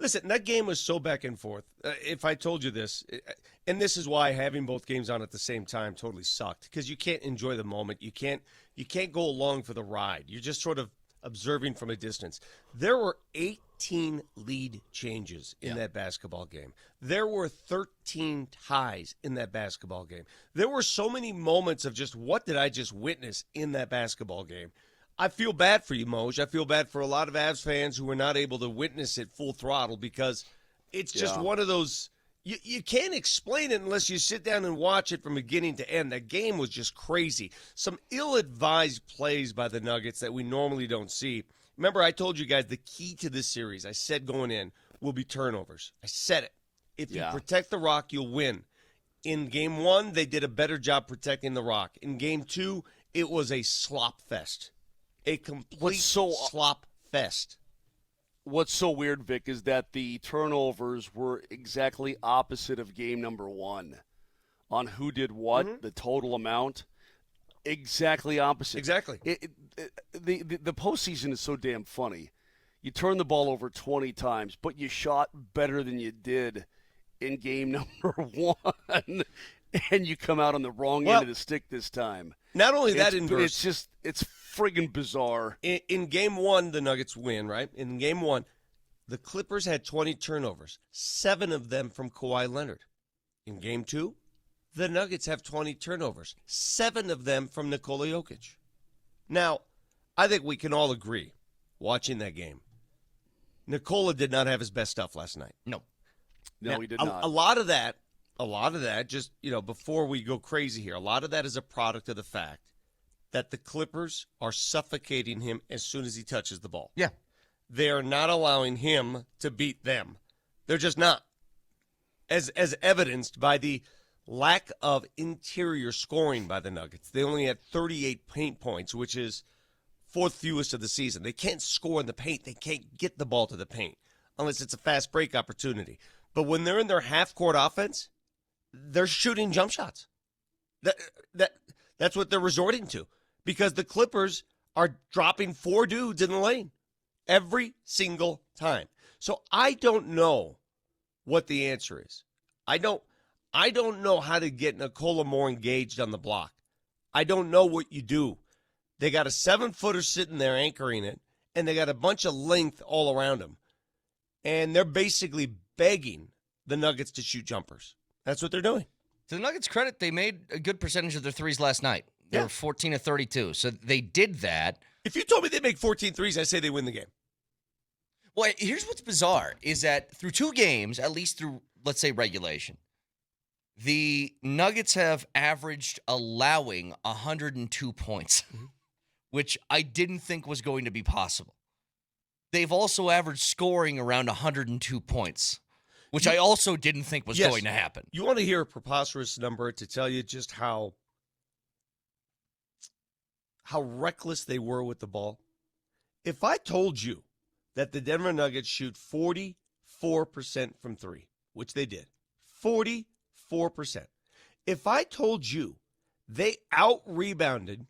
Listen, that game was so back and forth. If I told you this, and this is why having both games on at the same time totally sucked, because you can't enjoy the moment. You can't go along for the ride. You're just sort of observing from a distance. There were 18 lead changes in that basketball game. There were 13 ties in that basketball game. There were so many moments of just, what did I just witness in that basketball game? I feel bad for you, Moj. I feel bad for a lot of Avs fans who were not able to witness it full throttle, because it's just one of those, you can't explain it unless you sit down and watch it from beginning to end. That game was just crazy. Some ill-advised plays by the Nuggets that we normally don't see. Remember, I told you guys the key to this series, I said going in, will be turnovers. I said it. If you protect the rock, you'll win. In Game 1, they did a better job protecting the rock. In Game 2, it was a slop fest. A complete slop fest. What's so weird, Vic, is that the turnovers were exactly opposite of game number 1 on who did what, the total amount. Exactly opposite. Exactly. The postseason is so damn funny. You turn the ball over 20 times, but you shot better than you did in game number 1, and you come out on the wrong end of the stick this time. Not only that, it's friggin' bizarre. In Game 1, the Nuggets win, right? In Game 1, the Clippers had 20 turnovers, 7 of them from Kawhi Leonard. In Game 2, the Nuggets have 20 turnovers, 7 of them from Nikola Jokic. Now, I think we can all agree, watching that game, Nikola did not have his best stuff last night. No, he did not. A lot of that, just, before we go crazy here, a lot of that is a product of the fact that the Clippers are suffocating him as soon as he touches the ball. Yeah. They are not allowing him to beat them. They're just not. As evidenced by the lack of interior scoring by the Nuggets. They only had 38 paint points, which is fourth fewest of the season. They can't score in the paint. They can't get the ball to the paint unless it's a fast break opportunity. But when they're in their half-court offense, they're shooting jump shots. That's what they're resorting to, because the Clippers are dropping 4 dudes in the lane every single time. So I don't know what the answer is. I don't know how to get Nikola more engaged on the block. I don't know what you do. They got a 7-footer sitting there anchoring it, and they got a bunch of length all around him. And they're basically begging the Nuggets to shoot jumpers. That's what they're doing. To the Nuggets' credit, they made a good percentage of their threes last night. They were 14 of 32, so they did that. If you told me they make 14 threes, I'd say they win the game. Well, here's what's bizarre, is that through 2 games, at least through, let's say, regulation, the Nuggets have averaged allowing 102 points, which I didn't think was going to be possible. They've also averaged scoring around 102 points, which I also didn't think was going to happen. You want to hear a preposterous number to tell you just how reckless they were with the ball? If I told you that the Denver Nuggets shoot 44% from 3, which they did, 44%. If I told you they out-rebounded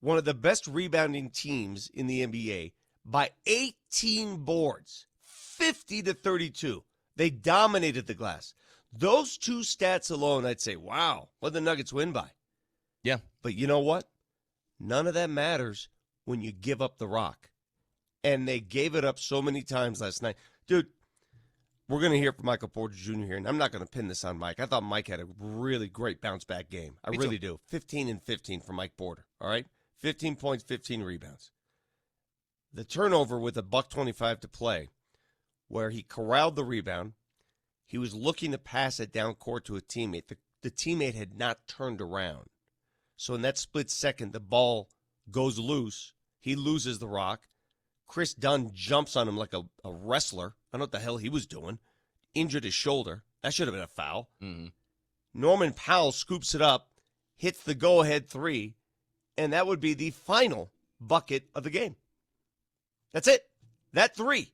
one of the best rebounding teams in the NBA by 18 boards, 50-32, they dominated the glass. Those 2 stats alone, I'd say, wow, what did the Nuggets win by? Yeah. But you know what? None of that matters when you give up the rock. And they gave it up so many times last night. Dude, we're going to hear from Michael Porter Jr. here, and I'm not going to pin this on Mike. I thought Mike had a really great bounce-back game. I really do. 15 and 15 for Mike Porter, all right? 15 points, 15 rebounds. The turnover with $1:25 to play, where he corralled the rebound. He was looking to pass it down court to a teammate. The teammate had not turned around. So in that split second, the ball goes loose. He loses the rock. Chris Dunn jumps on him like a wrestler. I don't know what the hell he was doing. Injured his shoulder. That should have been a foul. Mm-hmm. Norman Powell scoops it up, hits the go-ahead 3, and that would be the final bucket of the game. That's it. That 3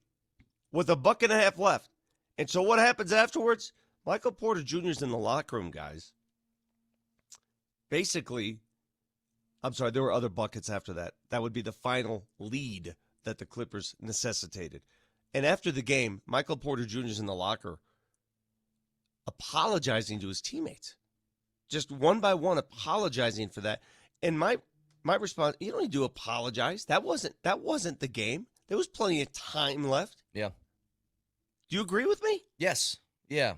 with a buck and a half left. And so what happens afterwards? Michael Porter Jr. is in the locker room, guys. Basically, I'm sorry, there were other buckets after that. That would be the final lead that the Clippers necessitated. And after the game, Michael Porter Jr. is in the locker apologizing to his teammates. Just one by one apologizing for that. And my response, you don't need to apologize. That wasn't the game. There was plenty of time left. Yeah. Do you agree with me? Yes. Yeah.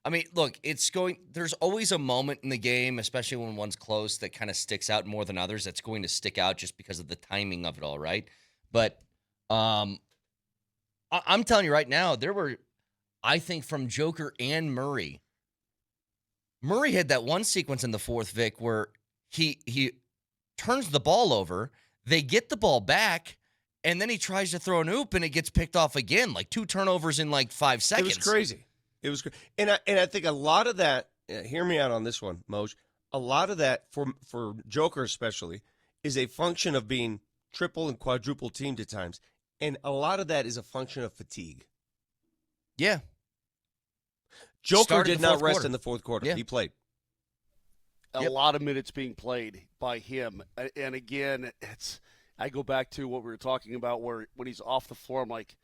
I mean, look, there's always a moment in the game, especially when one's close, that kind of sticks out more than others. That's going to stick out just because of the timing of it all, right? But I'm telling you right now, there were, I think, from Joker and Murray had that one sequence in the fourth, Vic, where he turns the ball over, they get the ball back, and then he tries to throw an oop, and it gets picked off again, like 2 turnovers in like 5 seconds. It was crazy. It was, and I think a lot of that. Hear me out on this one, Moj. A lot of that for Joker especially is a function of being triple and quadruple teamed at times, and a lot of that is a function of fatigue. Yeah, Joker did not rest quarter. in the fourth quarter. Yeah. He played A lot of minutes being played by him, and again, I go back to what we were talking about, where when he's off the floor, I'm like,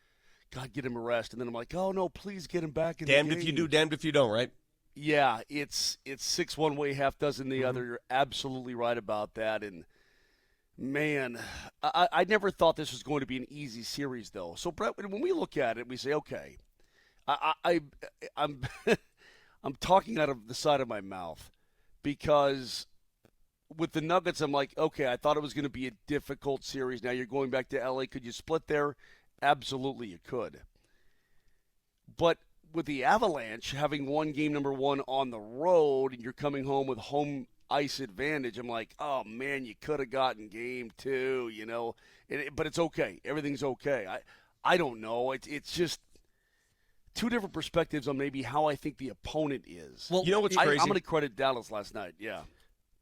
God, get him a rest. And then I'm like, oh, no, please get him back in damned the game. if you do, damned if you don't, right? Yeah, it's 6 one way, half dozen the other. You're absolutely right about that. And, man, I never thought this was going to be an easy series, though. So, Brett, when we look at it, we say, okay, I'm I'm talking out of the side of my mouth because with the Nuggets, I'm like, okay, I thought it was going to be a difficult series. Now you're going back to L.A. Could you split there? Absolutely, you could. But with the Avalanche having won game number 1 on the road and you're coming home with home ice advantage, I'm like, oh, man, you could have gotten game 2, you know. But it's okay. Everything's okay. I don't know. It's just two different perspectives on maybe how I think the opponent is. Well, you know what's crazy? I'm going to credit Dallas last night, yeah.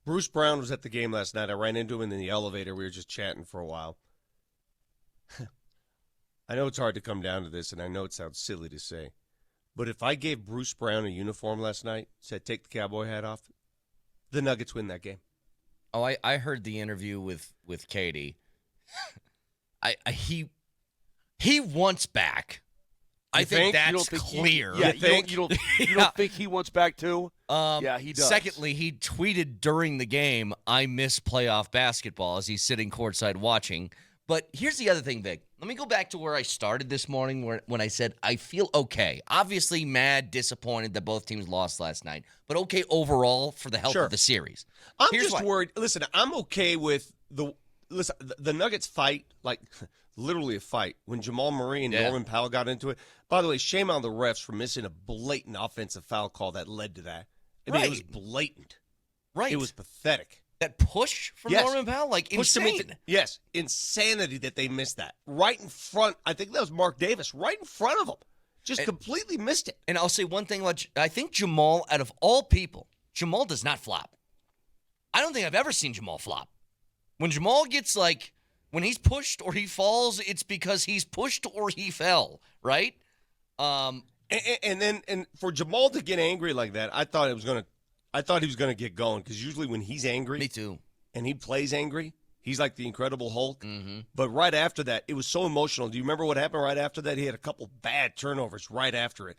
Bruce Brown was at the game last night. I ran into him in the elevator. We were just chatting for a while. I know it's hard to come down to this, and I know it sounds silly to say, but if I gave Bruce Brown a uniform last night, said take the cowboy hat off, the Nuggets win that game. Oh, I heard the interview with Katie. He wants back. I think that's clear. You don't think he wants back too? Yeah, he does. Secondly, he tweeted during the game, "I miss playoff basketball," as he's sitting courtside watching. But here's the other thing, Vic. Let me go back to where I started this morning when I said I feel okay. Obviously mad, disappointed that both teams lost last night, but okay overall for the health of the series. Here's just worried. Listen, I'm okay with the Nuggets fight, like literally a fight, when Jamal Murray and Norman Powell got into it. By the way, shame on the refs for missing a blatant offensive foul call that led to that. I mean, it was blatant. Right. It was pathetic. That push from Norman Powell, like insane. Yes, insanity that they missed that. Right in front, I think that was Mark Davis, right in front of him. Just completely missed it. And I'll say one thing, I think Jamal, out of all people, Jamal does not flop. I don't think I've ever seen Jamal flop. When Jamal gets when he's pushed or he falls, it's because he's pushed or he fell, right? And for Jamal to get angry like that, I thought he was gonna get going, because usually when he's angry, me too, and he plays angry, he's like the Incredible Hulk. Mm-hmm. But right after that, it was so emotional. Do you remember what happened right after that? He had a couple bad turnovers right after it.